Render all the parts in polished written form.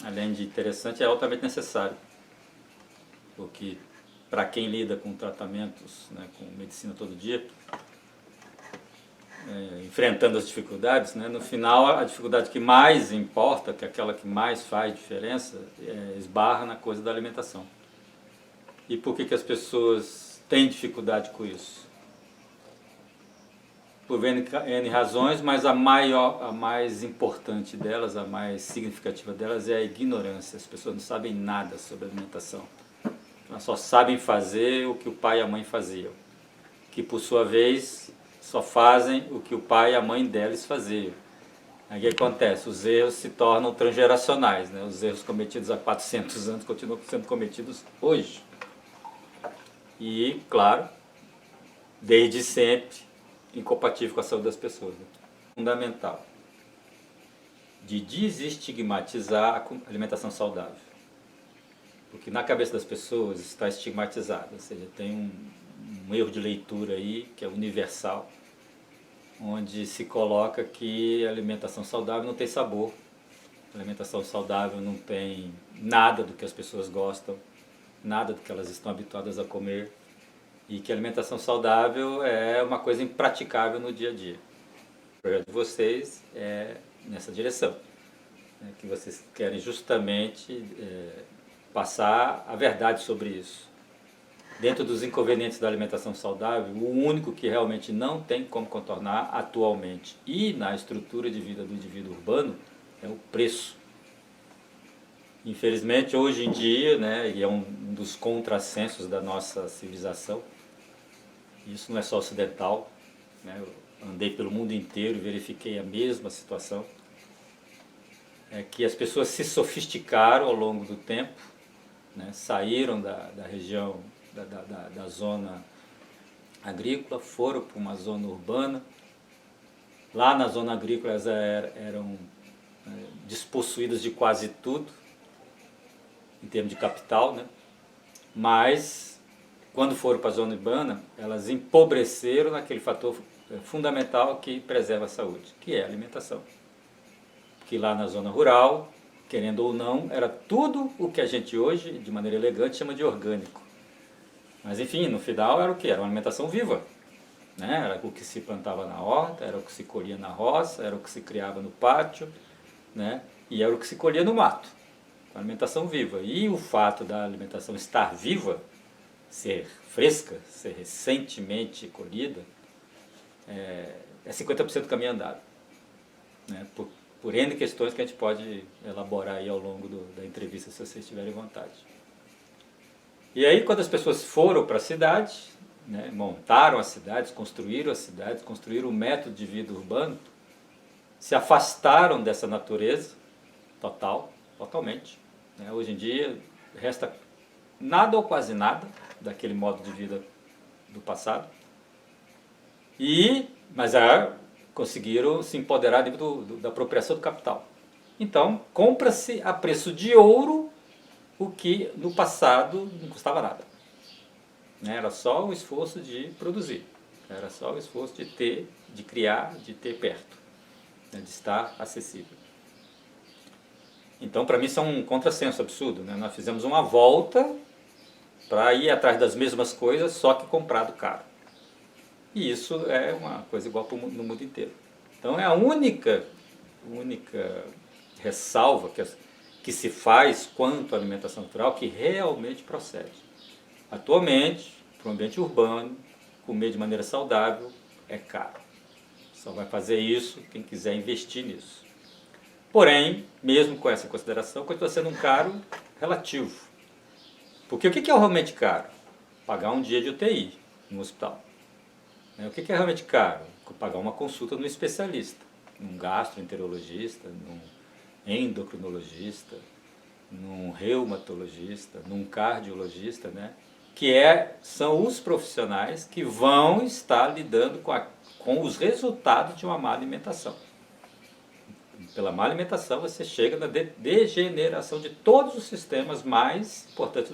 além de interessante, é altamente necessário, porque para quem lida com tratamentos, né, com medicina todo dia, enfrentando as dificuldades, né, no final a dificuldade que mais importa, que é aquela que mais faz diferença, esbarra na coisa da alimentação. E por que as pessoas têm dificuldade com isso? Por N razões, mas a mais importante delas, a mais significativa delas é a ignorância. As pessoas não sabem nada sobre alimentação. Elas só sabem fazer o que o pai e a mãe faziam, que por sua vez só fazem o que o pai e a mãe deles faziam. Aí o que acontece? Os erros se tornam transgeracionais, né? Os erros cometidos há 400 anos continuam sendo cometidos hoje. E, claro, desde sempre, incompatível com a saúde das pessoas. Né? Fundamental de desestigmatizar a alimentação saudável. Porque na cabeça das pessoas está estigmatizado, ou seja, tem um erro de leitura aí que é universal, onde se coloca que a alimentação saudável não tem sabor, a alimentação saudável não tem nada do que as pessoas gostam, nada do que elas estão habituadas a comer, e que a alimentação saudável é uma coisa impraticável no dia a dia. O projeto de vocês é nessa direção, né, que vocês querem justamente passar a verdade sobre isso. Dentro dos inconvenientes da alimentação saudável, o único que realmente não tem como contornar atualmente e na estrutura de vida do indivíduo urbano é o preço. Infelizmente, hoje em dia, né, e é um dos contrassensos da nossa civilização, isso não é só ocidental, né, eu andei pelo mundo inteiro e verifiquei a mesma situação, é que as pessoas se sofisticaram ao longo do tempo, né, saíram da região, da zona agrícola, foram para uma zona urbana. Lá na zona agrícola elas eram despossuídas de quase tudo, em termos de capital, né? Mas quando foram para a zona urbana, elas empobreceram naquele fator fundamental que preserva a saúde, que é a alimentação. Que lá na zona rural, querendo ou não, era tudo o que a gente hoje, de maneira elegante, chama de orgânico. Mas enfim, no final era o que? Era uma alimentação viva. Né? Era o que se plantava na horta, era o que se colhia na roça, era o que se criava no pátio, né? E era o que se colhia no mato. Uma alimentação viva. E o fato da alimentação estar viva, ser fresca, ser recentemente colhida, é 50% do caminho andado. Né? Por N questões que a gente pode elaborar aí ao longo da entrevista, se vocês tiverem vontade. E aí, quando as pessoas foram para a cidade, né, montaram as cidades, construíram o método de vida urbano, se afastaram dessa natureza totalmente. Né? Hoje em dia, resta nada ou quase nada daquele modo de vida do passado. Mas conseguiram se empoderar da apropriação do capital. Então, compra-se a preço de ouro o que no passado não custava nada. Era só o esforço de produzir, era só o esforço de ter, de criar, de ter perto, né, de estar acessível. Então, para mim, isso é um contrassenso absurdo. Né? Nós fizemos uma volta para ir atrás das mesmas coisas, só que comprado caro. E isso é uma coisa igual no mundo inteiro. Então, é a única ressalva que se faz quanto à alimentação natural que realmente procede. Atualmente, para o ambiente urbano, comer de maneira saudável é caro. Só vai fazer isso quem quiser investir nisso. Porém, mesmo com essa consideração, continua sendo um caro relativo. Porque o que é realmente caro? Pagar um dia de UTI no hospital. O que é realmente caro? Pagar uma consulta no especialista, num gastroenterologista, num endocrinologista, num reumatologista, num cardiologista, né? Que são os profissionais que vão estar lidando com os resultados de uma má alimentação. Pela má alimentação você chega na degeneração de todos os sistemas mais importantes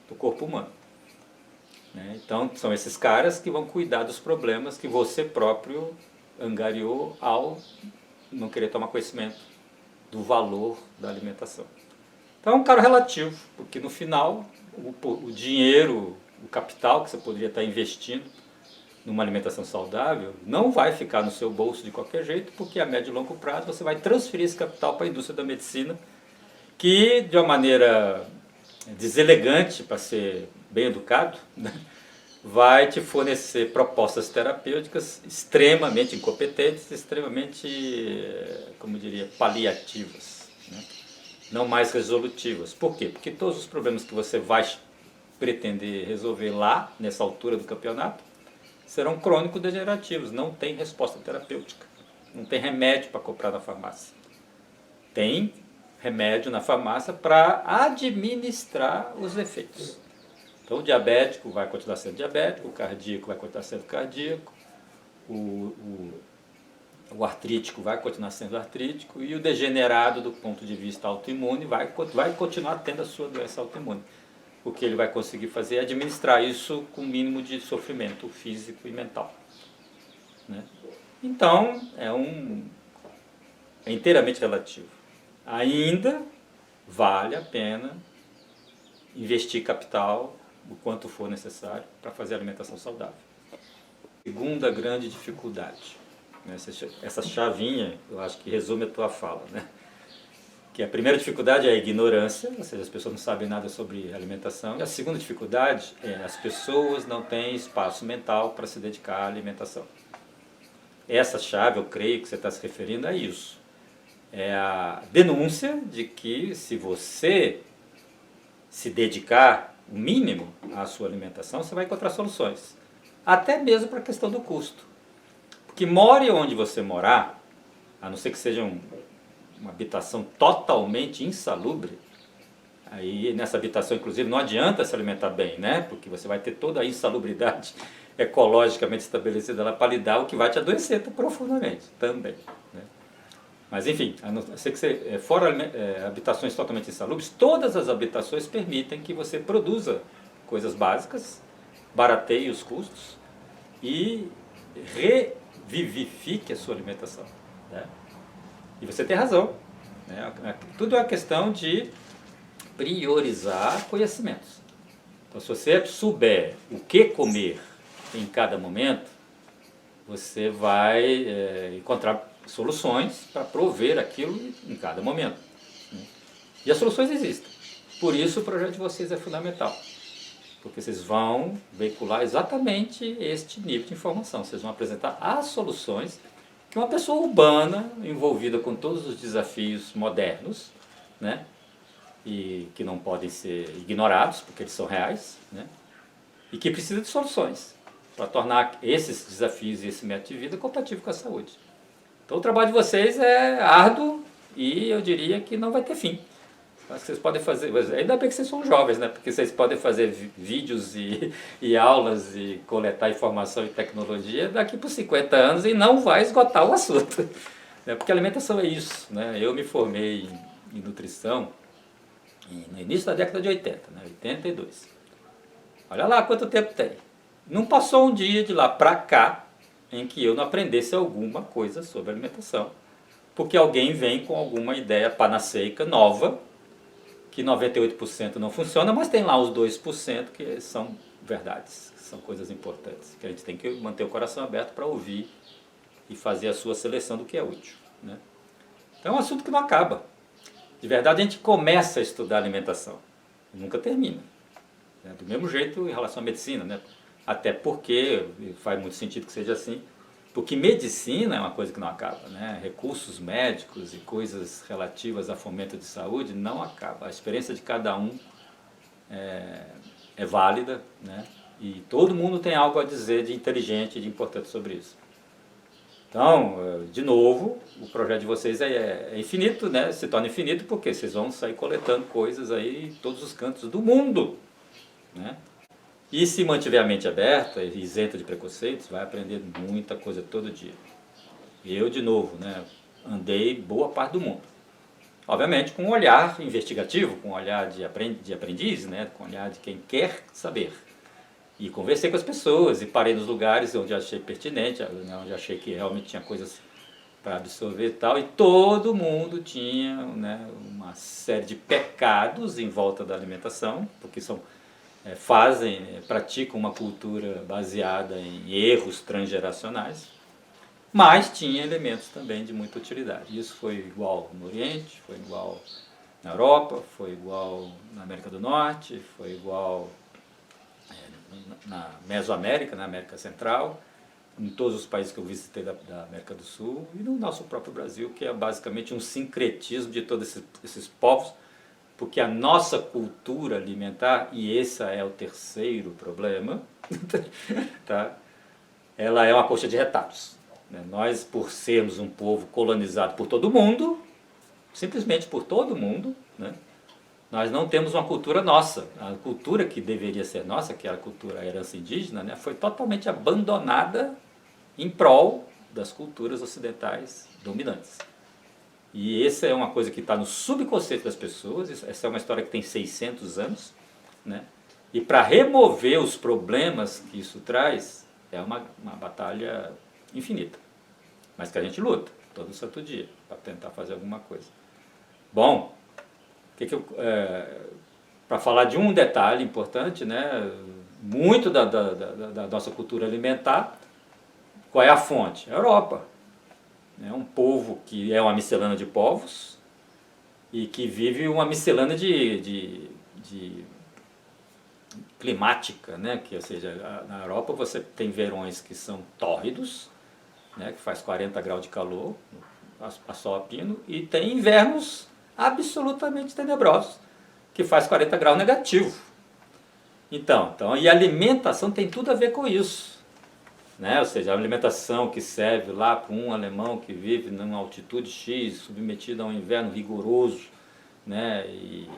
do corpo humano. Então são esses caras que vão cuidar dos problemas que você próprio angariou ao não querer tomar conhecimento do valor da alimentação. Então é um caro relativo, porque no final o dinheiro, o capital que você poderia estar investindo numa alimentação saudável não vai ficar no seu bolso de qualquer jeito, porque a médio e longo prazo você vai transferir esse capital para a indústria da medicina, que de uma maneira deselegante, para ser bem educado, né, vai te fornecer propostas terapêuticas extremamente incompetentes, extremamente, como eu diria, paliativas, né? Não mais resolutivas. Por quê? Porque todos os problemas que você vai pretender resolver lá, nessa altura do campeonato, serão crônico-degenerativos, não tem resposta terapêutica, não tem remédio para comprar na farmácia. Tem remédio na farmácia para administrar os efeitos. Então o diabético vai continuar sendo diabético, o cardíaco vai continuar sendo cardíaco, o artrítico vai continuar sendo artrítico e o degenerado do ponto de vista autoimune vai continuar tendo a sua doença autoimune. O que ele vai conseguir fazer é administrar isso com o mínimo de sofrimento físico e mental, né? Então é inteiramente relativo. Ainda vale a pena investir capital o quanto for necessário para fazer alimentação saudável. Segunda grande dificuldade, né? Essa chavinha eu acho que resume a tua fala, né? Que a primeira dificuldade é a ignorância, ou seja, as pessoas não sabem nada sobre alimentação. E a segunda dificuldade é as pessoas não têm espaço mental para se dedicar à alimentação. Essa chave, eu creio que você está se referindo a isso. É a denúncia de que se você se dedicar o mínimo à sua alimentação, você vai encontrar soluções. Até mesmo para a questão do custo. Porque more onde você morar, a não ser que seja uma habitação totalmente insalubre, aí nessa habitação inclusive não adianta se alimentar bem, né? Porque você vai ter toda a insalubridade ecologicamente estabelecida lá para lidar, o que vai te adoecer profundamente também, né? Mas enfim, a não ser que você, fora habitações totalmente insalubres, todas as habitações permitem que você produza coisas básicas, barateie os custos e revivifique a sua alimentação, né? E você tem razão, né? Tudo é uma questão de priorizar conhecimentos. Então, se você souber o que comer em cada momento, você vai encontrar soluções para prover aquilo em cada momento, né? E as soluções existem. Por isso o projeto de vocês é fundamental, porque vocês vão veicular exatamente este nível de informação. Vocês vão apresentar as soluções que uma pessoa urbana, envolvida com todos os desafios modernos, né, e que não podem ser ignorados, porque eles são reais, né, e que precisa de soluções para tornar esses desafios e esse método de vida compatível com a saúde. Então o trabalho de vocês é árduo e eu diria que não vai ter fim. Acho que vocês podem fazer, ainda bem que vocês são jovens, né? Porque vocês podem fazer vídeos e aulas e coletar informação e tecnologia daqui por 50 anos e não vai esgotar o assunto, né? Porque alimentação é isso, né? Eu me formei em nutrição no início da década de 80, né? 82. Olha lá quanto tempo tem. Não passou um dia de lá para cá em que eu não aprendesse alguma coisa sobre alimentação, porque alguém vem com alguma ideia panaceica nova, que 98% não funciona, mas tem lá os 2% que são verdades, que são coisas importantes, que a gente tem que manter o coração aberto para ouvir e fazer a sua seleção do que é útil, né? Então é um assunto que não acaba. De verdade, a gente começa a estudar alimentação, nunca termina, né? Do mesmo jeito em relação à medicina, né? Até porque, faz muito sentido que seja assim, porque medicina é uma coisa que não acaba, né? Recursos médicos e coisas relativas a fomento de saúde não acaba. A experiência de cada um é válida, né? E todo mundo tem algo a dizer de inteligente e de importante sobre isso. Então, de novo, o projeto de vocês é infinito, né? Se torna infinito porque vocês vão sair coletando coisas aí em todos os cantos do mundo, né? E se mantiver a mente aberta e isenta de preconceitos, vai aprender muita coisa todo dia. Eu, de novo, né, andei boa parte do mundo. Obviamente com um olhar investigativo, com um olhar de aprendiz, né, com um olhar de quem quer saber. E conversei com as pessoas e parei nos lugares onde achei pertinente, onde achei que realmente tinha coisas para absorver e tal, e todo mundo tinha, né, uma série de pecados em volta da alimentação, porque praticam uma cultura baseada em erros transgeracionais, mas tinha elementos também de muita utilidade. Isso foi igual no Oriente, foi igual na Europa, foi igual na América do Norte, foi igual na Mesoamérica, na América Central, em todos os países que eu visitei da América do Sul e no nosso próprio Brasil, que é basicamente um sincretismo de todos esses povos, porque a nossa cultura alimentar, e esse é o terceiro problema, tá? Ela é uma coxa de retalhos. Né? Nós, por sermos um povo colonizado por todo mundo, simplesmente por todo mundo, né? Nós não temos uma cultura nossa. A cultura que deveria ser nossa, que é a cultura, a herança indígena, né, foi totalmente abandonada em prol das culturas ocidentais dominantes. E essa é uma coisa que está no subconsciente das pessoas, essa é uma história que tem 600 anos, né? E para remover os problemas que isso traz, é uma batalha infinita, mas que a gente luta todo santo dia para tentar fazer alguma coisa. Bom, para falar de um detalhe importante, né, muito da nossa cultura alimentar, qual é a fonte? A Europa. É um povo que é uma miscelânea de povos e que vive uma miscelânea de climática, né? Que, ou seja, na Europa você tem verões que são tórridos, né? Que faz 40 graus de calor, a sol a pino, e tem invernos absolutamente tenebrosos, que faz 40 graus negativo. Então, e a alimentação tem tudo a ver com isso. Né? Ou seja, a alimentação que serve lá para um alemão que vive numa altitude X, submetido a um inverno rigoroso, né? E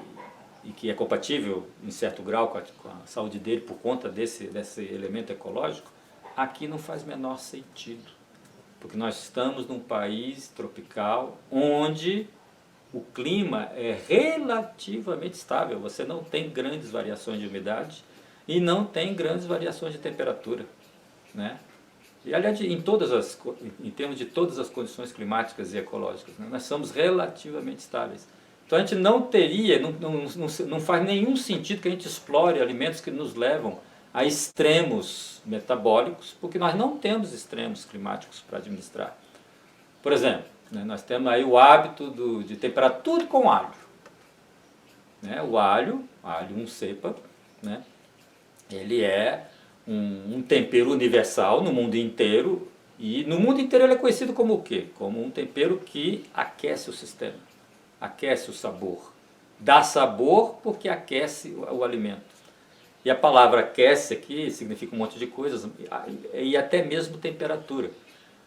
que é compatível em certo grau com a saúde dele por conta desse elemento ecológico, aqui não faz menor sentido. Porque nós estamos num país tropical onde o clima é relativamente estável, você não tem grandes variações de umidade e não tem grandes variações de temperatura, né? E aliás, em termos de todas as condições climáticas e ecológicas, né, nós somos relativamente estáveis. Então a gente não faz nenhum sentido que a gente explore alimentos que nos levam a extremos metabólicos, porque nós não temos extremos climáticos para administrar. Por exemplo, né, nós temos aí o hábito de temperar tudo com alho. Né? O alho 1 cepa, né? Ele é um tempero universal no mundo inteiro, e no mundo inteiro ele é conhecido como o quê? Como um tempero que aquece o sistema, aquece o sabor. Dá sabor porque aquece o alimento. E a palavra aquece aqui significa um monte de coisas, e até mesmo temperatura.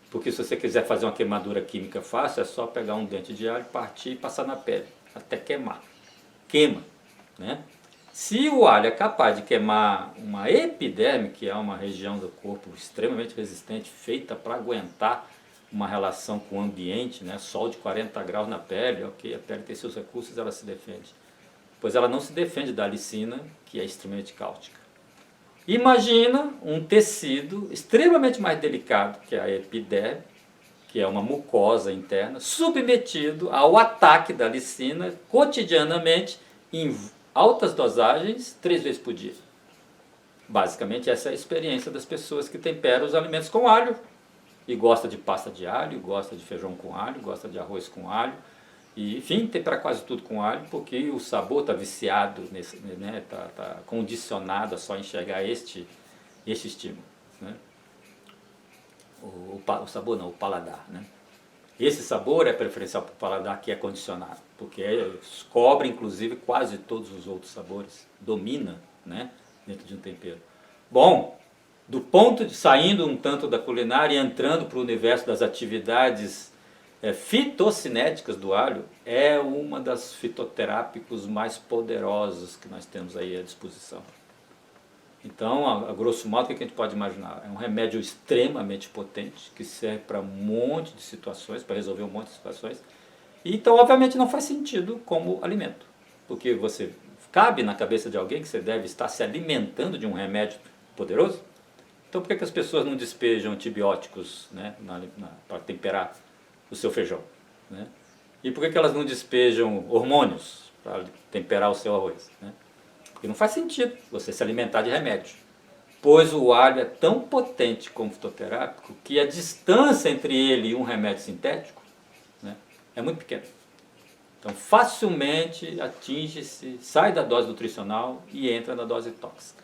Porque se você quiser fazer uma queimadura química fácil, é só pegar um dente de alho, partir e passar na pele, até queimar. Queima, né? Se o alho é capaz de queimar uma epiderme, que é uma região do corpo extremamente resistente, feita para aguentar uma relação com o ambiente, né? Sol de 40 graus na pele, ok, a pele tem seus recursos, ela se defende. Pois ela não se defende da alicina, que é extremamente cáustica. Imagina um tecido extremamente mais delicado, que é a epiderme, que é uma mucosa interna, submetido ao ataque da alicina cotidianamente em altas dosagens, 3 vezes por dia. Basicamente essa é a experiência das pessoas que temperam os alimentos com alho. E gosta de pasta de alho, gosta de feijão com alho, gosta de arroz com alho. E, enfim, tempera quase tudo com alho, porque o sabor está viciado, né? Tá condicionado a só enxergar este estímulo. Né? O sabor não, o paladar. Né? Esse sabor é preferencial para o paladar, que é condicionado, porque cobre inclusive quase todos os outros sabores, domina, né, dentro de um tempero. Bom, do ponto de saindo um tanto da culinária e entrando para o universo das atividades fitocinéticas do alho, é uma das fitoterápicos mais poderosas que nós temos aí à disposição. Então, a grosso modo, o que a gente pode imaginar? É um remédio extremamente potente, que serve para um monte de situações, para resolver um monte de situações. E, então, obviamente, não faz sentido como alimento. Porque você cabe na cabeça de alguém que você deve estar se alimentando de um remédio poderoso? Então, por que as pessoas não despejam antibióticos, né, para temperar o seu feijão, né? E por que elas não despejam hormônios para temperar o seu arroz, né? Porque não faz sentido você se alimentar de remédio, pois o alho é tão potente como fitoterápico que a distância entre ele e um remédio sintético, né, é muito pequena. Então facilmente atinge-se, sai da dose nutricional e entra na dose tóxica.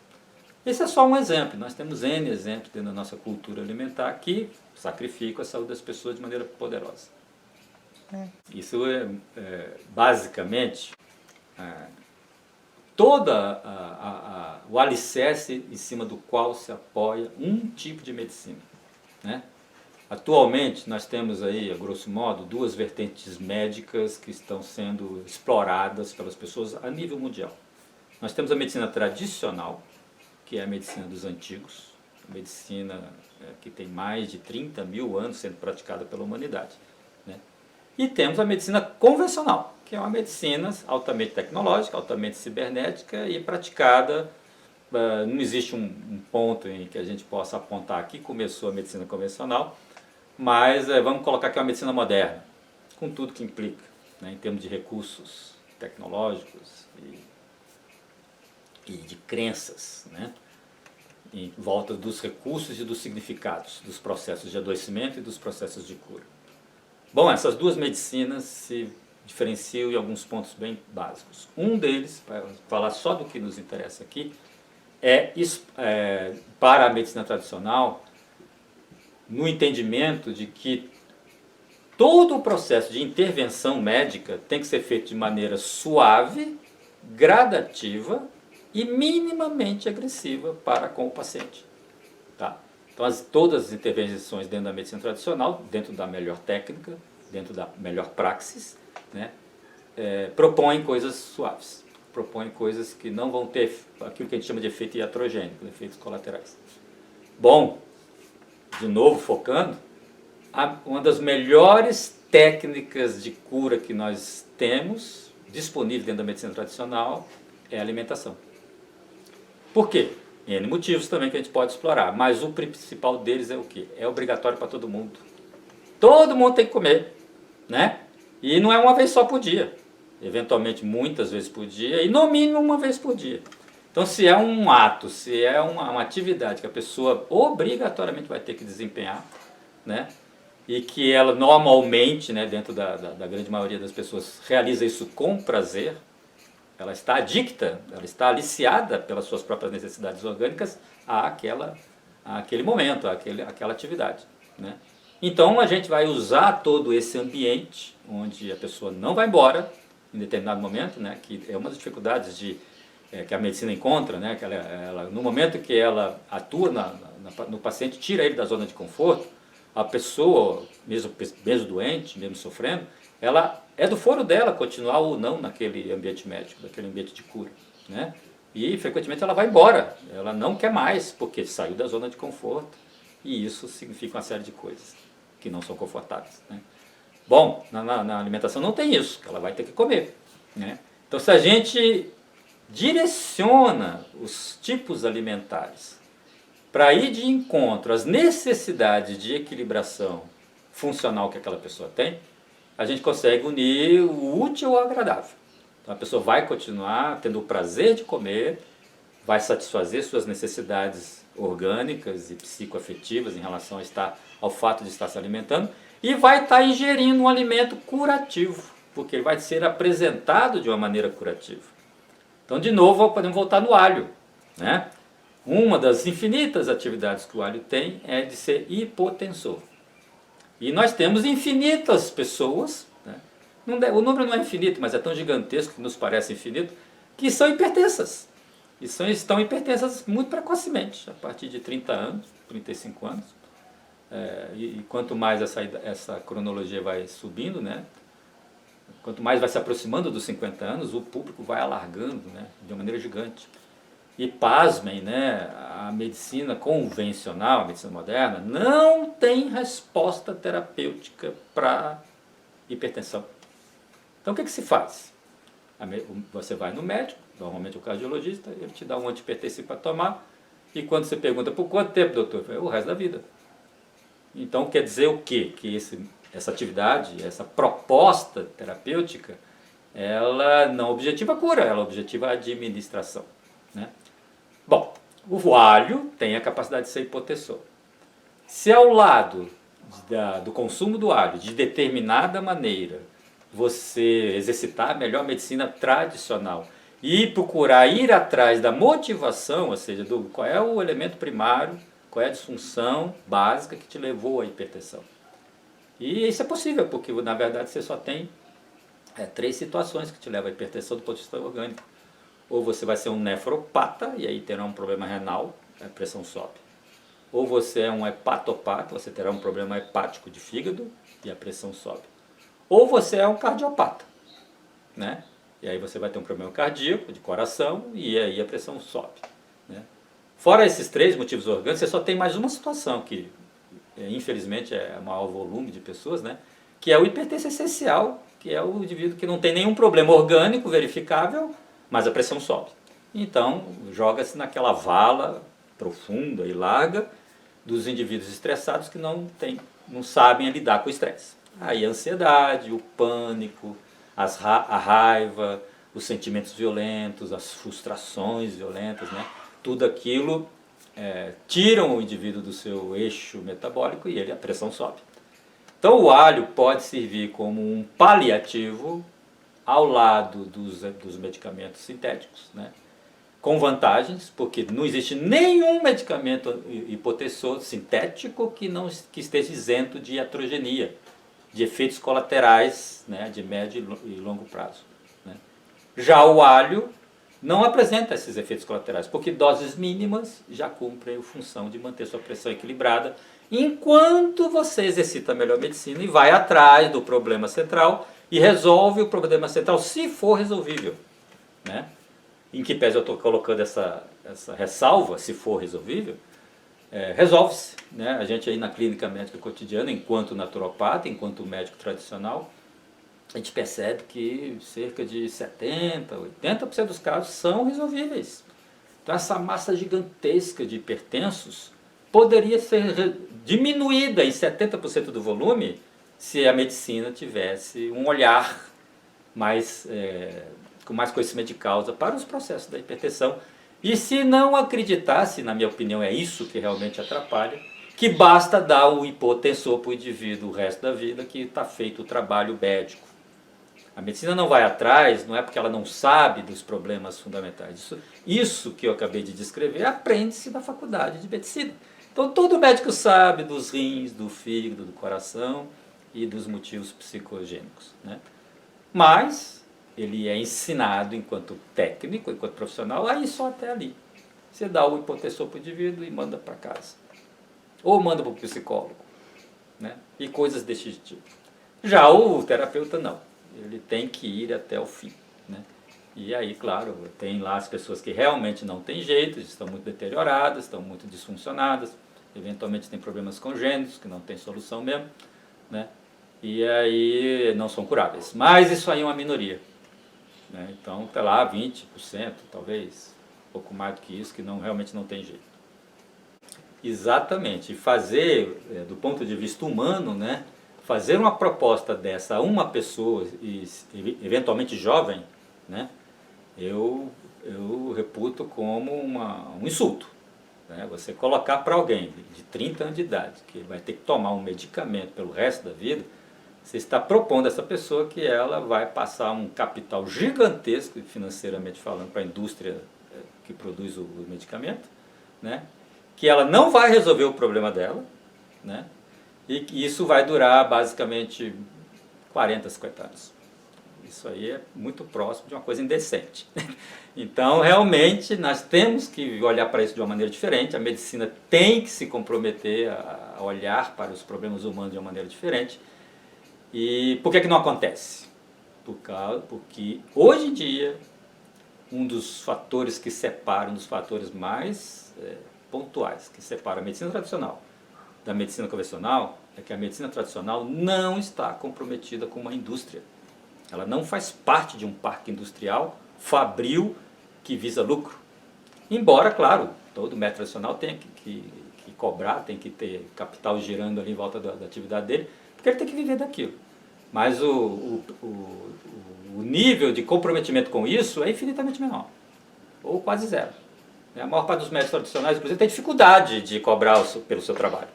Esse é só um exemplo, nós temos N exemplos dentro da nossa cultura alimentar que sacrificam a saúde das pessoas de maneira poderosa. Isso é basicamente o alicerce em cima do qual se apoia um tipo de medicina, né? Atualmente nós temos aí, a grosso modo, duas vertentes médicas que estão sendo exploradas pelas pessoas a nível mundial. Nós temos a medicina tradicional, que é a medicina dos antigos, a medicina que tem mais de 30 mil anos sendo praticada pela humanidade, né? E temos a medicina convencional, que é uma medicina altamente tecnológica, altamente cibernética e praticada. Não existe um ponto em que a gente possa apontar que começou a medicina convencional, mas vamos colocar que é uma medicina moderna, com tudo que implica, né, em termos de recursos tecnológicos e de crenças, né, em volta dos recursos e dos significados, dos processos de adoecimento e dos processos de cura. Bom, essas duas medicinas se diferenciam em alguns pontos bem básicos. Um deles, para falar só do que nos interessa aqui, para a medicina tradicional, no entendimento de que todo o processo de intervenção médica tem que ser feito de maneira suave, gradativa e minimamente agressiva para com o paciente. Tá? Então, todas as intervenções dentro da medicina tradicional, dentro da melhor técnica, dentro da melhor praxis, né, propõem coisas suaves, propõem coisas que não vão ter aquilo que a gente chama de efeito iatrogênico, efeitos colaterais. Bom, de novo focando, uma das melhores técnicas de cura que nós temos disponível dentro da medicina tradicional é a alimentação. Por quê? N motivos também que a gente pode explorar, mas o principal deles é o quê? É obrigatório para todo mundo. Todo mundo tem que comer, né? E não é uma vez só por dia, eventualmente muitas vezes por dia e no mínimo uma vez por dia. Então, se é um ato, se é uma atividade que a pessoa obrigatoriamente vai ter que desempenhar, né, e que ela normalmente, né, dentro da grande maioria das pessoas, realiza isso com prazer, ela está adicta, ela está aliciada pelas suas próprias necessidades orgânicas àquele momento, àquela atividade, né? Então, a gente vai usar todo esse ambiente onde a pessoa não vai embora em determinado momento, né, que é uma das dificuldades que a medicina encontra, né, que no momento que ela atua no paciente, tira ele da zona de conforto, a pessoa, mesmo doente, mesmo sofrendo, ela é do foro dela continuar ou não naquele ambiente médico, naquele ambiente de cura, né? E frequentemente ela vai embora, ela não quer mais, porque saiu da zona de conforto, e isso significa uma série de coisas que não são confortáveis, né? Bom, na alimentação não tem isso, ela vai ter que comer, né? Então, se a gente direciona os tipos alimentares para ir de encontro às necessidades de equilibração funcional que aquela pessoa tem, a gente consegue unir o útil ao agradável. Então, a pessoa vai continuar tendo o prazer de comer, vai satisfazer suas necessidades orgânicas e psicoafetivas em relação ao fato de estar se alimentando, e vai estar ingerindo um alimento curativo, porque ele vai ser apresentado de uma maneira curativa. Então, de novo, podemos voltar no alho, né? Uma das infinitas atividades que o alho tem é de ser hipotensor. E nós temos infinitas pessoas, né? O número não é infinito, mas é tão gigantesco que nos parece infinito, que são hipertensas. E estão hipertensas muito precocemente, a partir de 30 anos, 35 anos. E quanto mais essa cronologia vai subindo, né? Quanto mais vai se aproximando dos 50 anos, o público vai alargando, né, de uma maneira gigante. E pasmem, né, a medicina convencional, a medicina moderna, não tem resposta terapêutica para hipertensão. Então, o que se faz? Você vai no médico, normalmente o cardiologista, ele te dá um antihipertensivo para tomar, e quando você pergunta, por quanto tempo, doutor? O resto da vida. Então, quer dizer o quê? Que esse essa atividade, essa proposta terapêutica, ela não objetiva a cura, ela objetiva a administração, né? Bom, o alho tem a capacidade de ser hipotensor. Se ao lado do consumo do alho, de determinada maneira, você exercitar a melhor medicina tradicional e procurar ir atrás da motivação, ou seja, qual é o elemento primário, qual é a disfunção básica que te levou à hipertensão. E isso é possível, porque na verdade você só tem 3 situações que te levam à hipertensão do ponto de vista orgânico. Ou você vai ser um nefropata, e aí terá um problema renal, a pressão sobe. Ou você é um hepatopata, você terá um problema hepático de fígado, e a pressão sobe. Ou você é um cardiopata, né? E aí você vai ter um problema cardíaco, de coração, e aí a pressão sobe, né? Fora esses 3 motivos orgânicos, você só tem mais uma situação que, infelizmente, é o maior volume de pessoas, né? Que é o hipertenso essencial, que é o indivíduo que não tem nenhum problema orgânico verificável, mas a pressão sobe. Então, joga-se naquela vala profunda e larga dos indivíduos estressados que não sabem lidar com o estresse. Aí a ansiedade, o pânico, a raiva, os sentimentos violentos, as frustrações violentas, né? Tudo aquilo tiram o indivíduo do seu eixo metabólico e a pressão sobe. Então o alho pode servir como um paliativo ao lado dos medicamentos sintéticos, né? Com vantagens, porque não existe nenhum medicamento hipotensor sintético que esteja isento de iatrogenia, de efeitos colaterais, né, de médio e longo prazo, né? Já o alho não apresenta esses efeitos colaterais, porque doses mínimas já cumprem a função de manter sua pressão equilibrada, enquanto você exercita a melhor medicina e vai atrás do problema central e resolve o problema central, se for resolvível, né? Em que pese eu estou colocando essa ressalva, se for resolvível, resolve-se, né? A gente aí na clínica médica cotidiana, enquanto naturopata, enquanto médico tradicional, a gente percebe que cerca de 70%, 80% dos casos são resolvíveis. Então essa massa gigantesca de hipertensos poderia ser diminuída em 70% do volume se a medicina tivesse um olhar com mais conhecimento de causa para os processos da hipertensão. E se não acreditasse, na minha opinião é isso que realmente atrapalha, que basta dar o hipotensor para o indivíduo o resto da vida que está feito o trabalho médico. A medicina não vai atrás, não é porque ela não sabe dos problemas fundamentais. Isso que eu acabei de descrever aprende-se na faculdade de medicina. Então todo médico sabe dos rins, do fígado, do coração e dos motivos psicogênicos, né? Mas ele é ensinado enquanto técnico, enquanto profissional, aí só até ali. Você dá o hipotensor para o indivíduo e manda para casa. Ou manda para o psicólogo, né? E coisas desse tipo. Já o terapeuta não. Ele tem que ir até o fim, né? E aí, claro, tem lá as pessoas que realmente não têm jeito, estão muito deterioradas, estão muito disfuncionadas, eventualmente têm problemas congênitos, que não tem solução mesmo, né? E aí não são curáveis. Mas isso aí é uma minoria, né? Então, tá lá, 20%, talvez, um pouco mais do que isso, que realmente não tem jeito. Exatamente, e fazer, do ponto de vista humano, né? Fazer uma proposta dessa a uma pessoa, e eventualmente jovem, né? Eu reputo como um insulto, né? Você colocar para alguém de 30 anos de idade, que vai ter que tomar um medicamento pelo resto da vida, você está propondo a essa pessoa que ela vai passar um capital gigantesco, financeiramente falando, para a indústria que produz o medicamento, né? Que ela não vai resolver o problema dela, né? E que isso vai durar basicamente 40, 50 anos. Isso aí é muito próximo de uma coisa indecente. Então, realmente, nós temos que olhar para isso de uma maneira diferente. A medicina tem que se comprometer a olhar para os problemas humanos de uma maneira diferente. E por que não acontece? Porque hoje em dia, um dos fatores que separam, um dos fatores mais pontuais, que separa a medicina tradicional da medicina convencional, é que a medicina tradicional não está comprometida com uma indústria. Ela não faz parte de um parque industrial fabril que visa lucro. Embora, claro, todo médico tradicional tenha que cobrar, tem que ter capital girando ali em volta da atividade dele, porque ele tem que viver daquilo. Mas o nível de comprometimento com isso é infinitamente menor, ou quase zero. A maior parte dos médicos tradicionais, inclusive, tem dificuldade de cobrar pelo seu trabalho,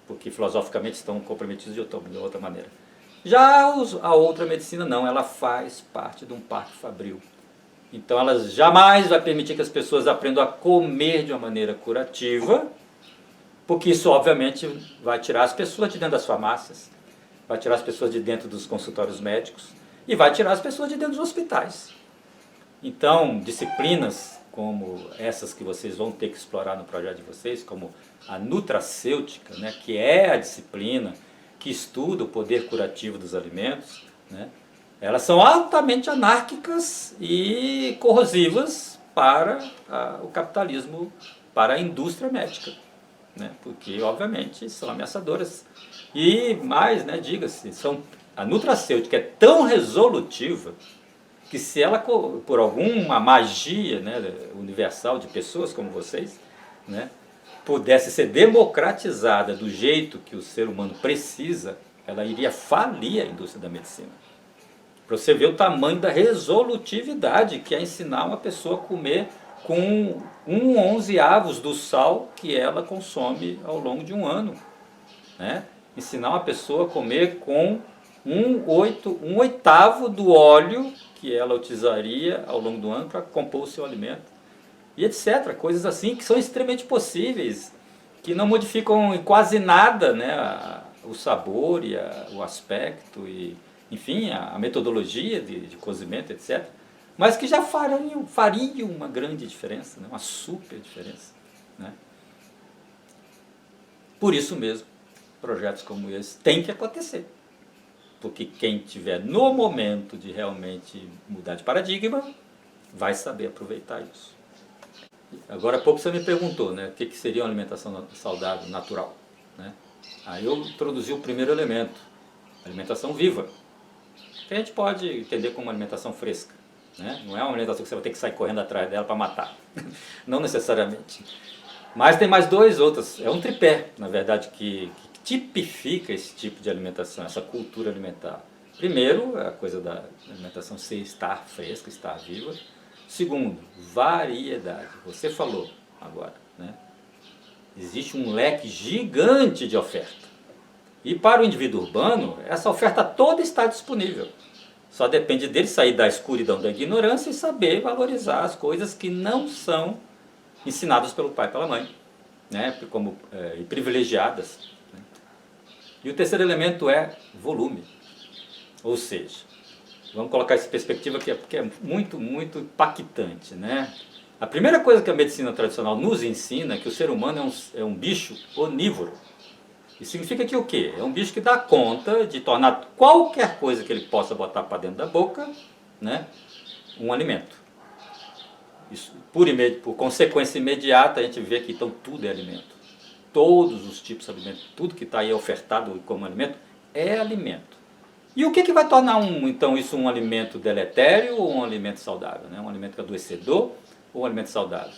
porque filosoficamente estão comprometidos de outra maneira. Já a outra medicina não, ela faz parte de um parque fabril. Então ela jamais vai permitir que as pessoas aprendam a comer de uma maneira curativa, porque isso obviamente vai tirar as pessoas de dentro das farmácias, vai tirar as pessoas de dentro dos consultórios médicos e vai tirar as pessoas de dentro dos hospitais. Então, disciplinas como essas que vocês vão ter que explorar no projeto de vocês, como a nutracêutica, né, que é a disciplina que estuda o poder curativo dos alimentos, né, elas são altamente anárquicas e corrosivas para o capitalismo, para a indústria médica, né, porque obviamente são ameaçadoras. E mais, né, diga-se, a nutracêutica é tão resolutiva que se ela, por alguma magia, né, universal de pessoas como vocês, né, pudesse ser democratizada do jeito que o ser humano precisa, ela iria falir a indústria da medicina. Para você ver o tamanho da resolutividade que é ensinar uma pessoa a comer com 1/11 do sal que ela consome ao longo de um ano, né? Ensinar uma pessoa a comer com 1/8 do óleo que ela utilizaria ao longo do ano para compor o seu alimento, e etc. Coisas assim que são extremamente possíveis, que não modificam em quase nada, né, o sabor e o aspecto, e, enfim, a metodologia de cozimento, etc. Mas que já fariam uma grande diferença, né, uma super diferença, né? Por isso mesmo, projetos como esse têm que acontecer. Porque quem tiver no momento de realmente mudar de paradigma, vai saber aproveitar isso. Agora há pouco você me perguntou, né, o que seria uma alimentação saudável, natural, né? Aí eu introduzi o primeiro elemento, alimentação viva, que a gente pode entender como uma alimentação fresca, né? Não é uma alimentação que você vai ter que sair correndo atrás dela para matar, não necessariamente. Mas tem mais dois outros, é um tripé, na verdade, que tipifica esse tipo de alimentação, essa cultura alimentar. Primeiro, a coisa da alimentação estar fresca, estar viva. Segundo, variedade. Você falou agora, né? Existe um leque gigante de oferta. E para o indivíduo urbano, essa oferta toda está disponível. Só depende dele sair da escuridão da ignorância e saber valorizar as coisas que não são ensinadas pelo pai e pela mãe, né? E privilegiadas. E o terceiro elemento é volume. Ou seja, vamos colocar essa perspectiva que é muito, muito impactante, né? A primeira coisa que a medicina tradicional nos ensina é que o ser humano é um bicho onívoro. Isso significa que o quê? É um bicho que dá conta de tornar qualquer coisa que ele possa botar para dentro da boca, né, um alimento. Isso, por consequência imediata, a gente vê que então tudo é alimento. Todos os tipos de alimento, tudo que está aí ofertado como alimento, é alimento. E o que vai tornar então isso um alimento deletério ou um alimento saudável, né? Um alimento adoecedor ou um alimento saudável?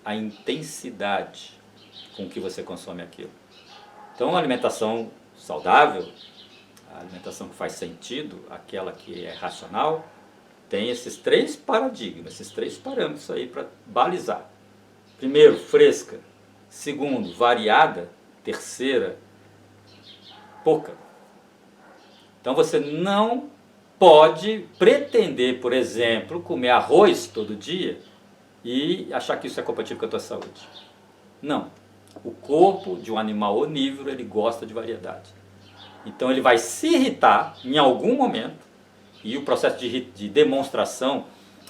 A intensidade com que você consome aquilo. Então a alimentação saudável, a alimentação que faz sentido, aquela que é racional, tem esses três paradigmas, esses três parâmetros aí para balizar. Primeiro, fresca. Segundo, variada. Terceira, pouca. Então você não pode pretender, por exemplo, comer arroz todo dia e achar que isso é compatível com a tua saúde. Não. O corpo de um animal onívoro, ele gosta de variedade. Então ele vai se irritar em algum momento, e o processo de demonstração,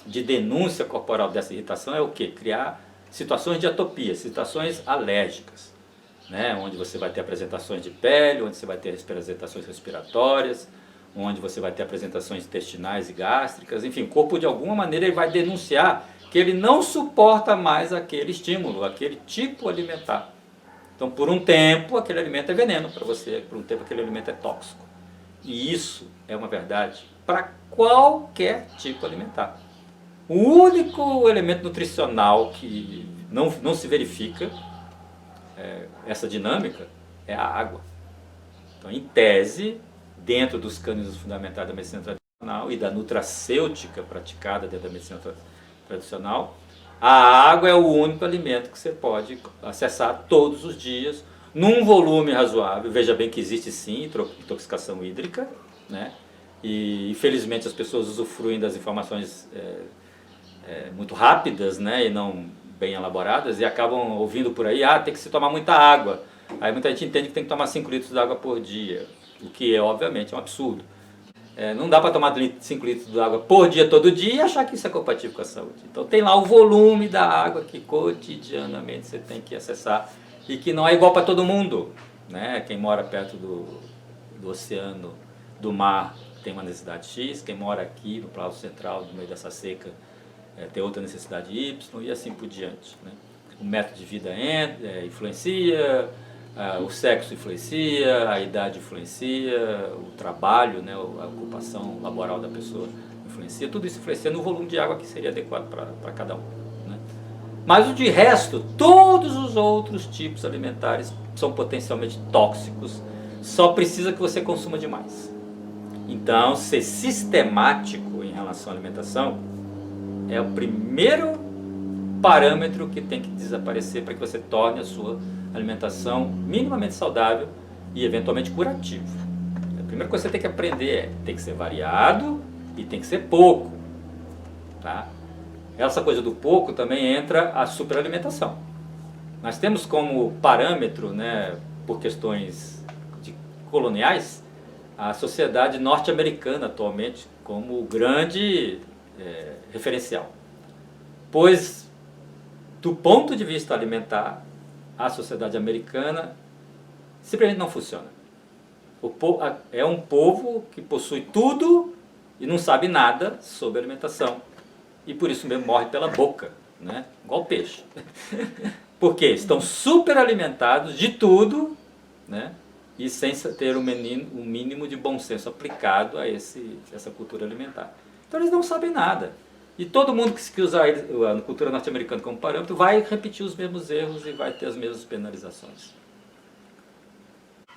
de denúncia corporal dessa irritação é o quê? Criar situações de atopia, situações alérgicas, né? Onde você vai ter apresentações de pele, onde você vai ter apresentações respiratórias, onde você vai ter apresentações intestinais e gástricas, enfim, o corpo de alguma maneira ele vai denunciar que ele não suporta mais aquele estímulo, aquele tipo alimentar. Então por um tempo aquele alimento é veneno para você, por um tempo aquele alimento é tóxico. E isso é uma verdade para qualquer tipo alimentar. O único elemento nutricional que não se verifica essa dinâmica é a água. Então, em tese, dentro dos cânones fundamentais da medicina tradicional e da nutracêutica praticada dentro da medicina tradicional, a água é o único alimento que você pode acessar todos os dias, num volume razoável. Veja bem que existe sim intoxicação hídrica, né? E infelizmente as pessoas usufruem das informações muito rápidas, né? E não bem elaboradas, e acabam ouvindo por aí, tem que se tomar muita água. Aí muita gente entende que tem que tomar 5 litros de água por dia, o que obviamente é um absurdo. Não dá para tomar 5 litros de água por dia, todo dia, e achar que isso é compatível com a saúde. Então tem lá o volume da água que cotidianamente você tem que acessar e que não é igual para todo mundo, né? Quem mora perto do oceano, do mar, tem uma necessidade X, quem mora aqui no Planalto Central, no meio dessa seca, tem outra necessidade Y e assim por diante, né? O método de vida influencia, o sexo influencia, a idade influencia, o trabalho, né, a ocupação laboral da pessoa influencia, tudo isso influencia no volume de água que seria adequado para cada um, né? Mas de resto, todos os outros tipos alimentares são potencialmente tóxicos, só precisa que você consuma demais. Então, ser sistemático em relação à alimentação é o primeiro parâmetro que tem que desaparecer para que você torne a sua alimentação minimamente saudável e eventualmente curativo. A primeira coisa que você tem que aprender tem que ser variado e tem que ser pouco, tá? Essa coisa do pouco também entra a superalimentação. Nós temos como parâmetro, né, por questões coloniais, a sociedade norte-americana atualmente como grande referencial. Pois, do ponto de vista alimentar, a sociedade americana simplesmente não funciona. É um povo que possui tudo e não sabe nada sobre alimentação. E por isso mesmo morre pela boca, né? Igual peixe. Porque estão super alimentados de tudo, né? E sem ter o mínimo de bom senso aplicado a essa cultura alimentar. Então eles não sabem nada. E todo mundo que usar a cultura norte-americana como parâmetro vai repetir os mesmos erros e vai ter as mesmas penalizações.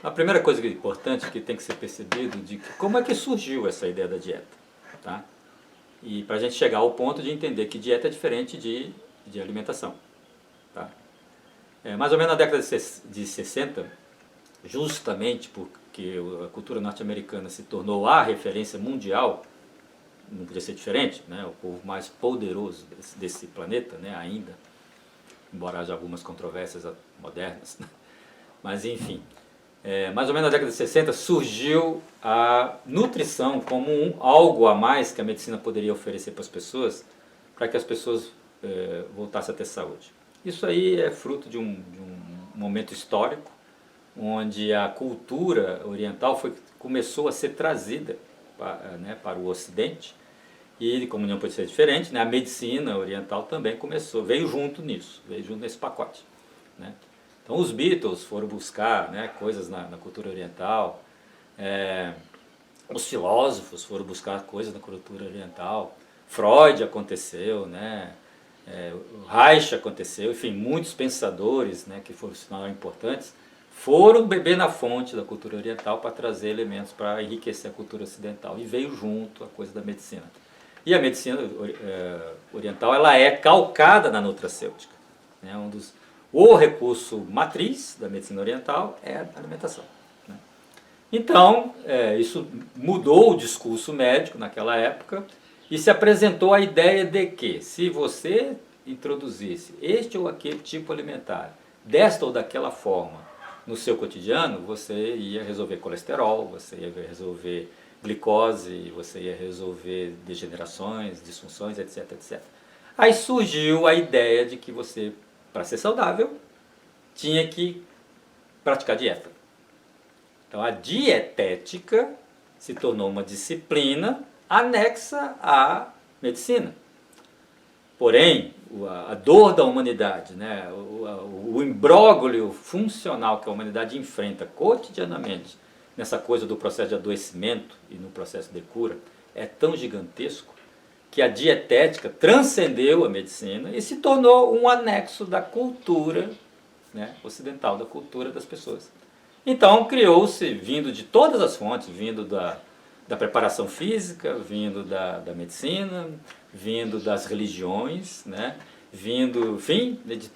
A primeira coisa que é importante que tem que ser percebido de como é que surgiu essa ideia da dieta, tá? E para a gente chegar ao ponto de entender que dieta é diferente de alimentação, tá? Mais ou menos na década de 60, justamente porque a cultura norte-americana se tornou a referência mundial, não podia ser diferente, né? O povo mais poderoso desse planeta, né? Ainda, embora haja algumas controvérsias modernas, né? Mas enfim, mais ou menos na década de 60 surgiu a nutrição como algo a mais que a medicina poderia oferecer para as pessoas, para que as pessoas voltassem a ter saúde. Isso aí é fruto de um momento histórico, onde a cultura oriental começou a ser trazida para o Ocidente, e como não pode ser diferente, né, a medicina oriental também veio junto nisso, veio junto nesse pacote, né? Então os Beatles foram buscar, né, coisas na cultura oriental, os filósofos foram buscar coisas na cultura oriental, Freud aconteceu, né, Reich aconteceu, enfim, muitos pensadores, né, que foram importantes, foram beber na fonte da cultura oriental para trazer elementos para enriquecer a cultura ocidental. E veio junto a coisa da medicina. E a medicina oriental ela é calcada na nutracêutica, né? O recurso matriz da medicina oriental é a alimentação, né? Então, isso mudou o discurso médico naquela época e se apresentou a ideia de que se você introduzisse este ou aquele tipo alimentar, desta ou daquela forma, no seu cotidiano, você ia resolver colesterol, você ia resolver glicose, você ia resolver degenerações, disfunções, etc, etc. Aí surgiu a ideia de que você, para ser saudável, tinha que praticar dieta. Então a dietética se tornou uma disciplina anexa à medicina. Porém, a dor da humanidade, né, o imbróglio funcional que a humanidade enfrenta cotidianamente nessa coisa do processo de adoecimento e no processo de cura é tão gigantesco que a dietética transcendeu a medicina e se tornou um anexo da cultura, né, ocidental, da cultura das pessoas. Então criou-se, vindo de todas as fontes, vindo da preparação física, vindo da medicina, vindo das religiões, né? Vindo, enfim, de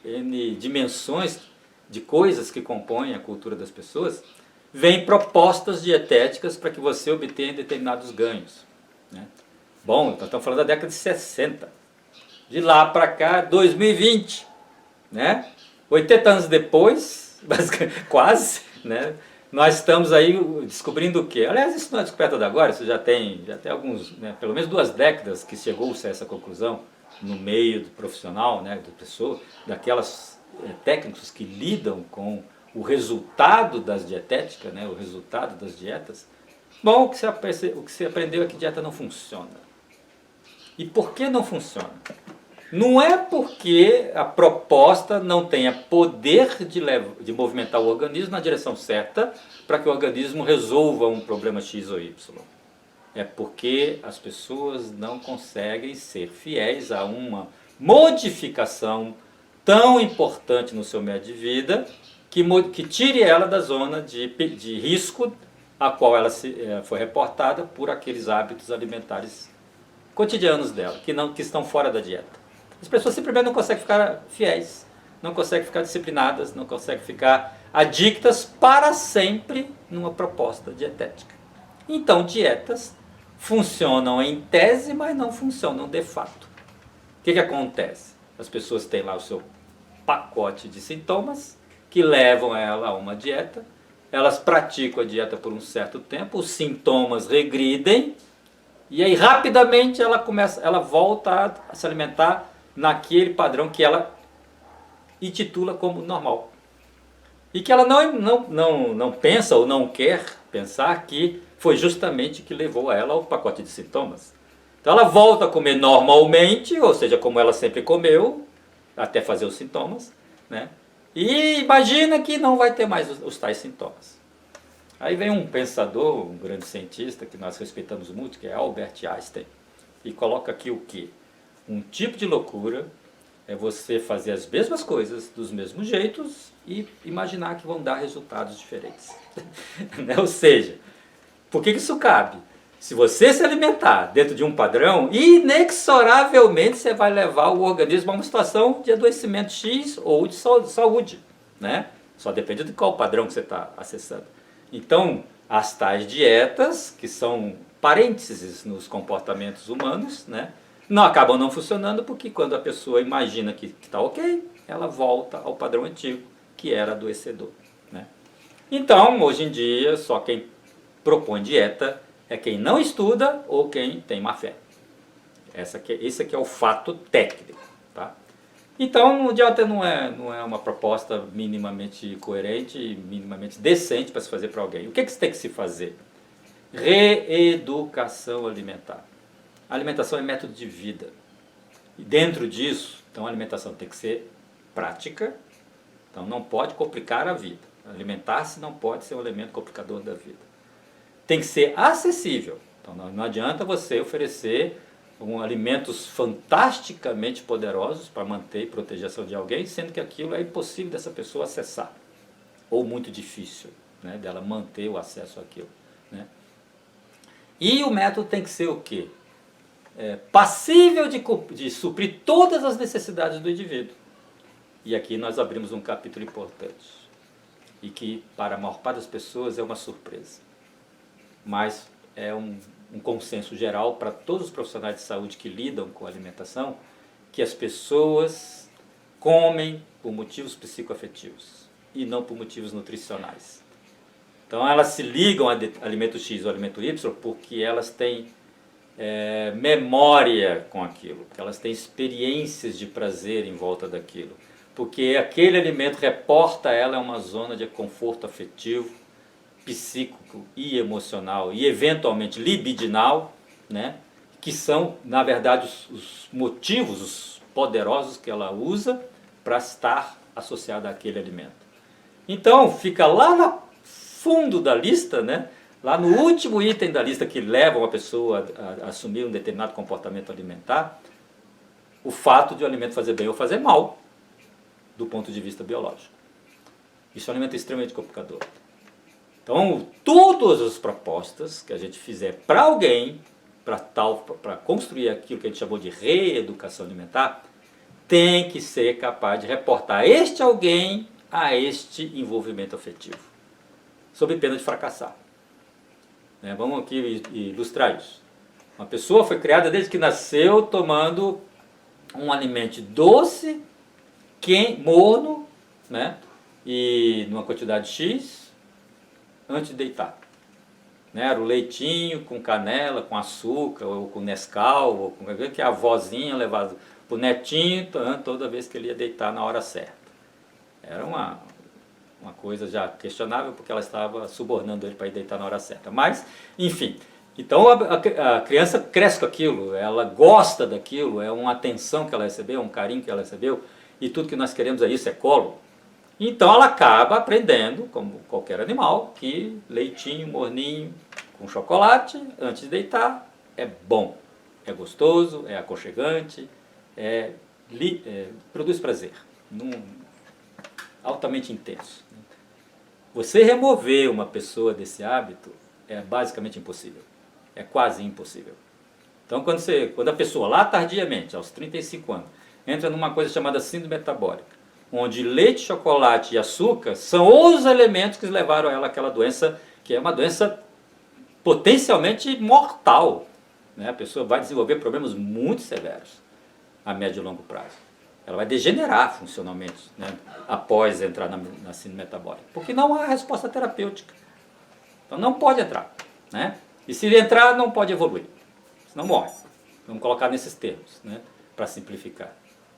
N dimensões de coisas que compõem a cultura das pessoas, vem propostas dietéticas para que você obtenha determinados ganhos, né? Bom, nós estamos falando da década de 60. De lá para cá, 2020, né? 80 anos depois, quase, né? Nós estamos aí descobrindo o quê? Aliás, isso não é descoberta de agora, isso já tem alguns, né, pelo menos 2 décadas que chegou-se a essa conclusão no meio do profissional, né, da pessoa, daquelas técnicos que lidam com o resultado das dietéticas, né, o resultado das dietas. Bom, o que se aprendeu é que dieta não funciona. E por que não funciona? Não é porque a proposta não tenha poder de movimentar o organismo na direção certa para que o organismo resolva um problema X ou Y. É porque as pessoas não conseguem ser fiéis a uma modificação tão importante no seu médio de vida que tire ela da zona de risco a qual ela foi reportada por aqueles hábitos alimentares cotidianos dela, que estão fora da dieta. As pessoas simplesmente não conseguem ficar fiéis, não conseguem ficar disciplinadas, não conseguem ficar adictas para sempre numa proposta dietética. Então, dietas funcionam em tese, mas não funcionam de fato. O que acontece? As pessoas têm lá o seu pacote de sintomas que levam ela a uma dieta, elas praticam a dieta por um certo tempo, os sintomas regridem, e aí rapidamente ela volta a se alimentar naquele padrão que ela intitula como normal. E que ela não pensa ou não quer pensar que foi justamente que levou ela ao pacote de sintomas. Então ela volta a comer normalmente, ou seja, como ela sempre comeu, até fazer os sintomas, né? E imagina que não vai ter mais os tais sintomas. Aí vem um pensador, um grande cientista que nós respeitamos muito, que é Albert Einstein, e coloca aqui o quê? Um tipo de loucura é você fazer as mesmas coisas dos mesmos jeitos e imaginar que vão dar resultados diferentes. Ou seja, por que isso cabe? Se você se alimentar dentro de um padrão, inexoravelmente você vai levar o organismo a uma situação de adoecimento X ou de saúde, né? Só depende de qual padrão que você está acessando. Então, as tais dietas, que são parênteses nos comportamentos humanos, né, não acabam não funcionando porque quando a pessoa imagina que está ok, ela volta ao padrão antigo, que era adoecedor, né? Então, hoje em dia, só quem propõe dieta é quem não estuda ou quem tem má fé. Esse aqui é o fato técnico, tá? Então, dieta não é uma proposta minimamente coerente e minimamente decente para se fazer para alguém. O que tem que se fazer? Reeducação alimentar. A alimentação é método de vida. E dentro disso, então a alimentação tem que ser prática, então não pode complicar a vida. Alimentar-se não pode ser um elemento complicador da vida. Tem que ser acessível. Então não adianta você oferecer alimentos fantasticamente poderosos para manter e proteger a saúde de alguém, sendo que aquilo é impossível dessa pessoa acessar, ou muito difícil, né, dela manter o acesso àquilo, né? E o método tem que ser o quê? Passível de suprir todas as necessidades do indivíduo. E aqui nós abrimos um capítulo importante, e que para a maior parte das pessoas é uma surpresa, mas é um consenso geral para todos os profissionais de saúde que lidam com a alimentação, que as pessoas comem por motivos psicoafetivos e não por motivos nutricionais. Então elas se ligam a alimento X ou alimento Y porque elas têm memória com aquilo, porque elas têm experiências de prazer em volta daquilo, porque aquele alimento reporta ela a uma zona de conforto afetivo, psíquico e emocional e eventualmente libidinal, né? Que são, na verdade, os motivos, os poderosos que ela usa para estar associada àquele alimento. Então, fica lá no fundo da lista, né? Lá no último item da lista que leva uma pessoa a assumir um determinado comportamento alimentar, o fato de o alimento fazer bem ou fazer mal, do ponto de vista biológico. Isso é um alimento extremamente complicador. Então, todas as propostas que a gente fizer para alguém, para construir aquilo que a gente chamou de reeducação alimentar, tem que ser capaz de reportar este alguém a este envolvimento afetivo, sob pena de fracassar. Vamos aqui ilustrar isso. Uma pessoa foi criada desde que nasceu tomando um alimento doce, morno, e numa quantidade X, antes de deitar. Era o leitinho com canela, com açúcar, ou com Nescau, ou com que a avózinha levava para o netinho toda vez que ele ia deitar na hora certa. Era uma coisa já questionável, porque ela estava subornando ele para ir deitar na hora certa. Mas, enfim, então a criança cresce com aquilo, ela gosta daquilo, é uma atenção que ela recebeu, um carinho que ela recebeu, e tudo que nós queremos é isso, é colo. Então ela acaba aprendendo, como qualquer animal, que leitinho, morninho, com chocolate, antes de deitar, é bom, é gostoso, é aconchegante, produz prazer, altamente intenso. Você remover uma pessoa desse hábito é basicamente impossível, é quase impossível. Então quando a pessoa lá tardiamente, aos 35 anos, entra numa coisa chamada síndrome metabólica, onde leite, chocolate e açúcar são os elementos que levaram ela àquela doença, que é uma doença potencialmente mortal. A pessoa vai desenvolver problemas muito severos a médio e longo prazo. Ela vai degenerar funcionalmente, após entrar na síndrome metabólica, porque não há resposta terapêutica. Então não pode entrar. E se entrar, não pode evoluir, senão morre. Vamos colocar nesses termos, para simplificar.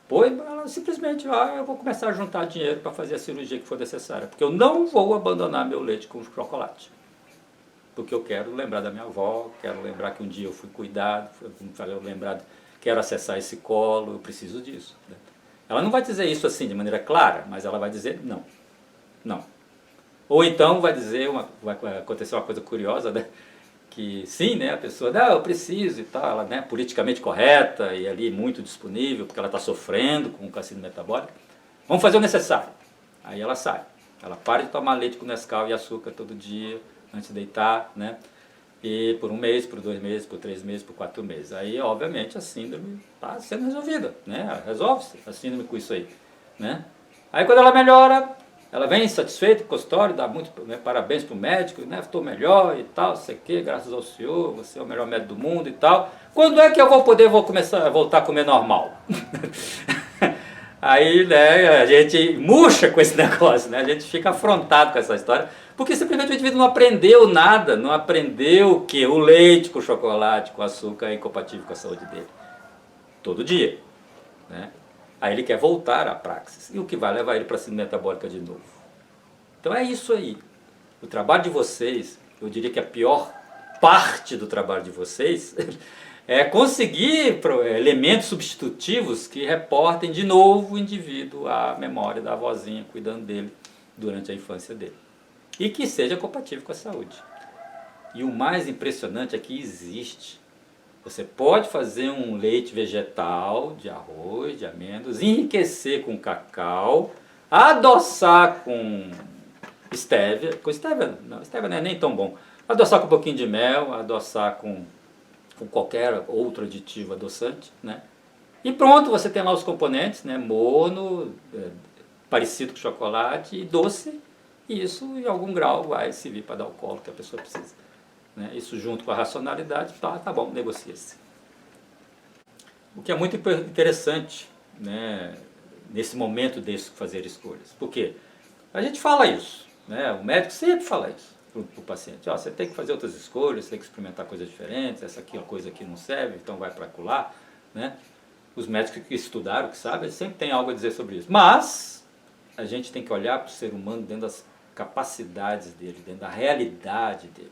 Pois ela simplesmente, eu vou começar a juntar dinheiro para fazer a cirurgia que for necessária, porque eu não vou abandonar meu leite com chocolate. Porque eu quero lembrar da minha avó, quero lembrar que um dia eu fui cuidado, quero acessar esse colo, eu preciso disso. Ela não vai dizer isso assim de maneira clara, mas ela vai dizer não. Não. Ou então vai acontecer uma coisa curiosa, que sim, a pessoa, não, eu preciso e tal, ela politicamente correta e ali muito disponível, porque ela está sofrendo com o síndrome metabólica. Vamos fazer o necessário. Aí ela sai. Ela para de tomar leite com Nescau e açúcar todo dia, antes de deitar, e por 1 mês, por 2 meses, por 3 meses, por 4 meses. Aí, obviamente, a síndrome está sendo resolvida, resolve-se a síndrome com isso aí. Aí quando ela melhora, ela vem satisfeita com o consultório, dá muito parabéns para o médico, estou melhor e tal, sei que, graças ao senhor, você é o melhor médico do mundo e tal. Quando é que eu vou começar a voltar a comer normal? Aí a gente murcha com esse negócio, a gente fica afrontado com essa história, porque simplesmente o indivíduo não aprendeu nada, não aprendeu que o leite com chocolate, com açúcar é incompatível com a saúde dele. Todo dia. Aí ele quer voltar à praxis, e o que vai levar ele para a síndrome metabólica de novo. Então é isso aí. O trabalho de vocês, eu diria que a pior parte do trabalho de vocês é conseguir elementos substitutivos que reportem de novo o indivíduo à memória da avózinha cuidando dele durante a infância dele. E que seja compatível com a saúde. E o mais impressionante é que existe. Você pode fazer um leite vegetal de arroz, de amêndoas, enriquecer com cacau, adoçar com estévia. Com estévia não é nem tão bom. Adoçar com um pouquinho de mel, adoçar com qualquer outro aditivo adoçante, E pronto, você tem lá os componentes, morno, parecido com chocolate e doce, e isso em algum grau vai servir para dar o colo que a pessoa precisa. Isso junto com a racionalidade, tá bom, negocia-se. O que é muito interessante, nesse momento de fazer escolhas. Por quê? A gente fala isso, o médico sempre fala isso para o paciente. Você tem que fazer outras escolhas, você tem que experimentar coisas diferentes, essa aqui, coisa aqui não serve, então vai para acolá. Os médicos que estudaram, que sabem, sempre tem algo a dizer sobre isso. Mas a gente tem que olhar para o ser humano dentro das capacidades dele, dentro da realidade dele.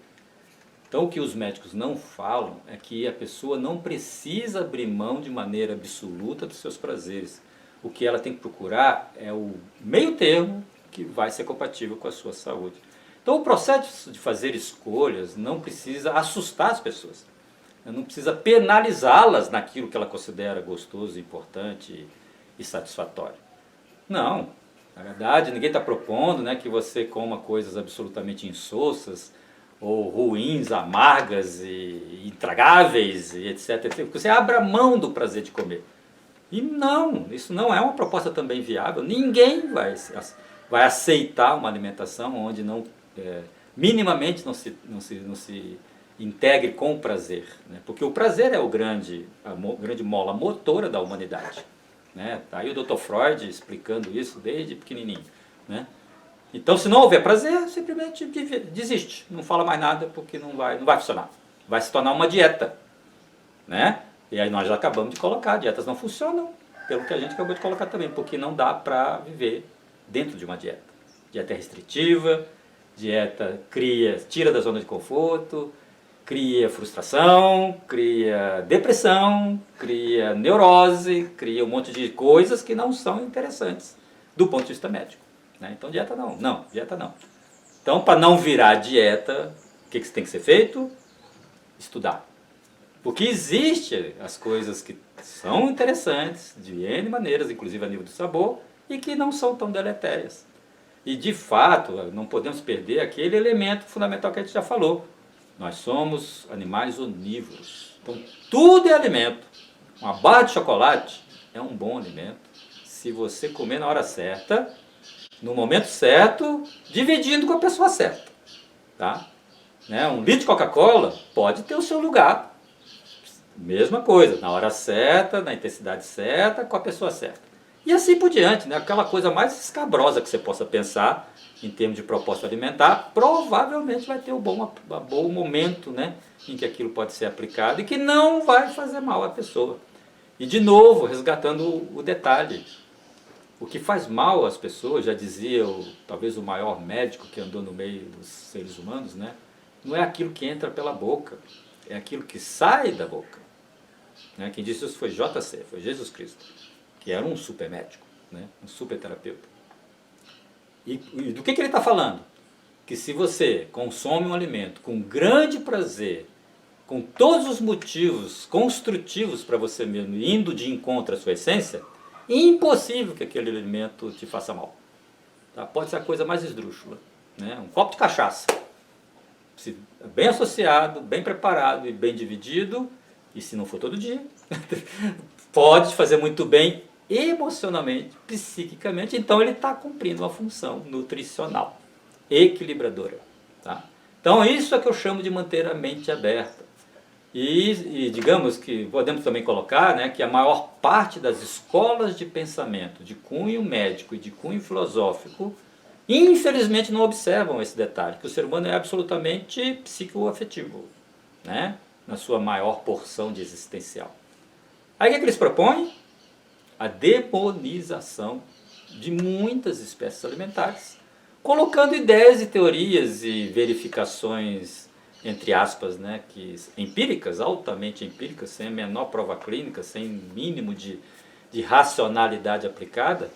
Então o que os médicos não falam é que a pessoa não precisa abrir mão de maneira absoluta dos seus prazeres. O que ela tem que procurar é o meio termo que vai ser compatível com a sua saúde. Então o processo de fazer escolhas não precisa assustar as pessoas. Não precisa penalizá-las naquilo que ela considera gostoso, importante e satisfatório. Não. Na verdade, ninguém está propondo, né, que você coma coisas absolutamente insossas, ou ruins, amargas e intragáveis, e etc, etc. Que você abra mão do prazer de comer. E não, isso não é uma proposta também viável. Ninguém vai aceitar uma alimentação onde não, minimamente não se integre com o prazer. Né? Porque o prazer é a grande mola motora da humanidade. Né? Tá aí o Dr. Freud explicando isso desde pequenininho. Né? Então, se não houver prazer, simplesmente desiste. Não fala mais nada porque não vai funcionar. Vai se tornar uma dieta. Né? E aí nós já acabamos de colocar. Dietas não funcionam, pelo que a gente acabou de colocar também, porque não dá para viver dentro de uma dieta. Dieta é restritiva, dieta tira da zona de conforto, cria frustração, cria depressão, cria neurose, cria um monte de coisas que não são interessantes do ponto de vista médico. Né? Então dieta não. Não, dieta não. Então, para não virar dieta, o que tem que ser feito? Estudar. Porque existe as coisas que são interessantes, de N maneiras, inclusive a nível do sabor, e que não são tão deletérias. E de fato, não podemos perder aquele elemento fundamental que a gente já falou. Nós somos animais onívoros. Então tudo é alimento. Uma barra de chocolate é um bom alimento se você comer na hora certa, no momento certo, dividindo com a pessoa certa. Tá? Né? Um litro de Coca-Cola pode ter o seu lugar. Mesma coisa, na hora certa, na intensidade certa, com a pessoa certa. E assim por diante, né? Aquela coisa mais escabrosa que você possa pensar em termos de proposta alimentar, provavelmente vai ter um bom momento, né, em que aquilo pode ser aplicado e que não vai fazer mal à pessoa. E de novo, resgatando o detalhe, o que faz mal às pessoas, já dizia talvez o maior médico que andou no meio dos seres humanos, né, não é aquilo que entra pela boca, é aquilo que sai da boca. Né? Quem disse isso foi JC, foi Jesus Cristo, que era um super médico, né? Um super terapeuta. E do que ele está falando? Que se você consome um alimento com grande prazer, com todos os motivos construtivos para você mesmo, indo de encontro à sua essência, é impossível que aquele alimento te faça mal. Tá? Pode ser a coisa mais esdrúxula. Né? Um copo de cachaça, bem associado, bem preparado e bem dividido, e se não for todo dia, pode fazer muito bem emocionalmente, psiquicamente, então ele está cumprindo uma função nutricional, equilibradora. Tá? Então isso é que eu chamo de manter a mente aberta. E digamos que podemos também colocar, né, que a maior parte das escolas de pensamento de cunho médico e de cunho filosófico, infelizmente não observam esse detalhe, que o ser humano é absolutamente psicoafetivo, né, na sua maior porção de existencial. Aí o que eles propõem? A demonização de muitas espécies alimentares, colocando ideias e teorias e verificações, entre aspas, né, empíricas, altamente empíricas, sem a menor prova clínica, sem mínimo de racionalidade aplicada,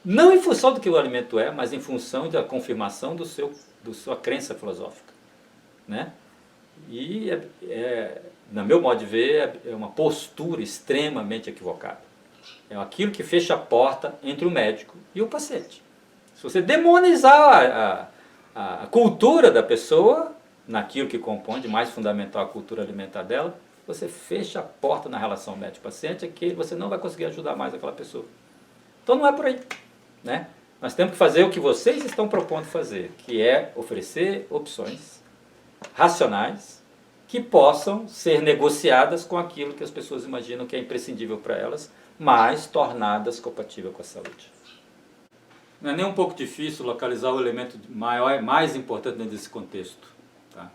não em função do que o alimento é, mas em função da confirmação da sua crença filosófica. Né? E, no meu modo de ver, é uma postura extremamente equivocada. É aquilo que fecha a porta entre o médico e o paciente. Se você demonizar a cultura da pessoa, naquilo que compõe de mais fundamental a cultura alimentar dela, você fecha a porta na relação médico-paciente, é que você não vai conseguir ajudar mais aquela pessoa. Então não é por aí. Né? Nós temos que fazer o que vocês estão propondo fazer, que é oferecer opções racionais que possam ser negociadas com aquilo que as pessoas imaginam que é imprescindível para elas, mas tornadas compatíveis com a saúde. Não é nem um pouco difícil localizar o elemento mais importante dentro desse contexto. Tá?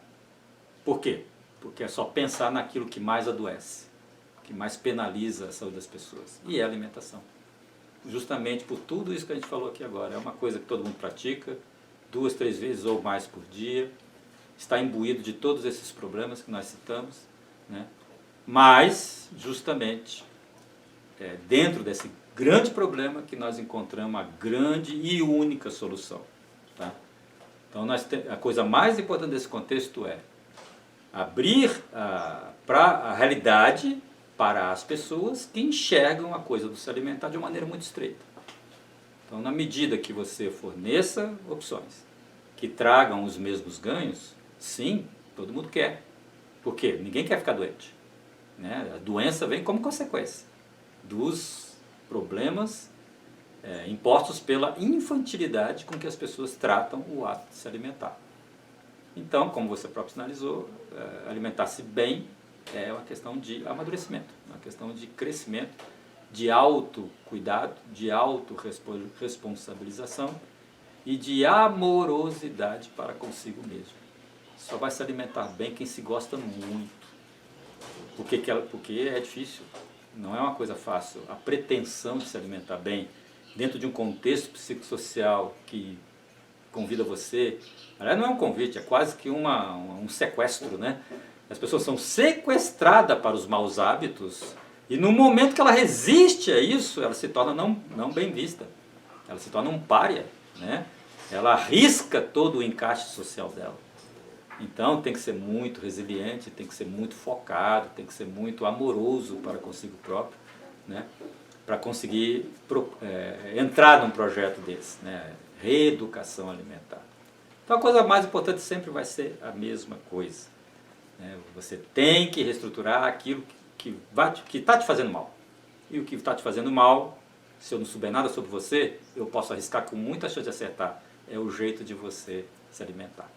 Por quê? Porque é só pensar naquilo que mais adoece, que mais penaliza a saúde das pessoas, e é a alimentação. Justamente por tudo isso que a gente falou aqui agora. É uma coisa que todo mundo pratica, 2, 3 vezes ou mais por dia, está imbuído de todos esses problemas que nós citamos, né? Mas, justamente, dentro desse grande problema que nós encontramos a grande e única solução. Tá? Então, a coisa mais importante desse contexto é abrir para a realidade para as pessoas que enxergam a coisa do se alimentar de uma maneira muito estreita. Então, na medida que você forneça opções que tragam os mesmos ganhos, sim, todo mundo quer. Por quê? Ninguém quer ficar doente, né? A doença vem como consequência dos problemas impostos pela infantilidade com que as pessoas tratam o ato de se alimentar. Então, como você próprio sinalizou, alimentar-se bem é uma questão de amadurecimento, uma questão de crescimento, de autocuidado, de autorresponsabilização e de amorosidade para consigo mesmo. Só vai se alimentar bem quem se gosta muito. Porque é difícil, não é uma coisa fácil. A pretensão de se alimentar bem dentro de um contexto psicossocial que convida você, aliás, não é um convite, é quase que um sequestro, né? As pessoas são sequestradas para os maus hábitos e no momento que ela resiste a isso, ela se torna não bem vista, ela se torna um pária, né? Ela arrisca todo o encaixe social dela. Então tem que ser muito resiliente, tem que ser muito focado, tem que ser muito amoroso para consigo próprio, né? Para conseguir entrar num projeto desse, né? Reeducação alimentar. Então a coisa mais importante sempre vai ser a mesma coisa, né? Você tem que reestruturar aquilo que está te fazendo mal. E o que está te fazendo mal, se eu não souber nada sobre você, eu posso arriscar com muita chance de acertar, é o jeito de você se alimentar.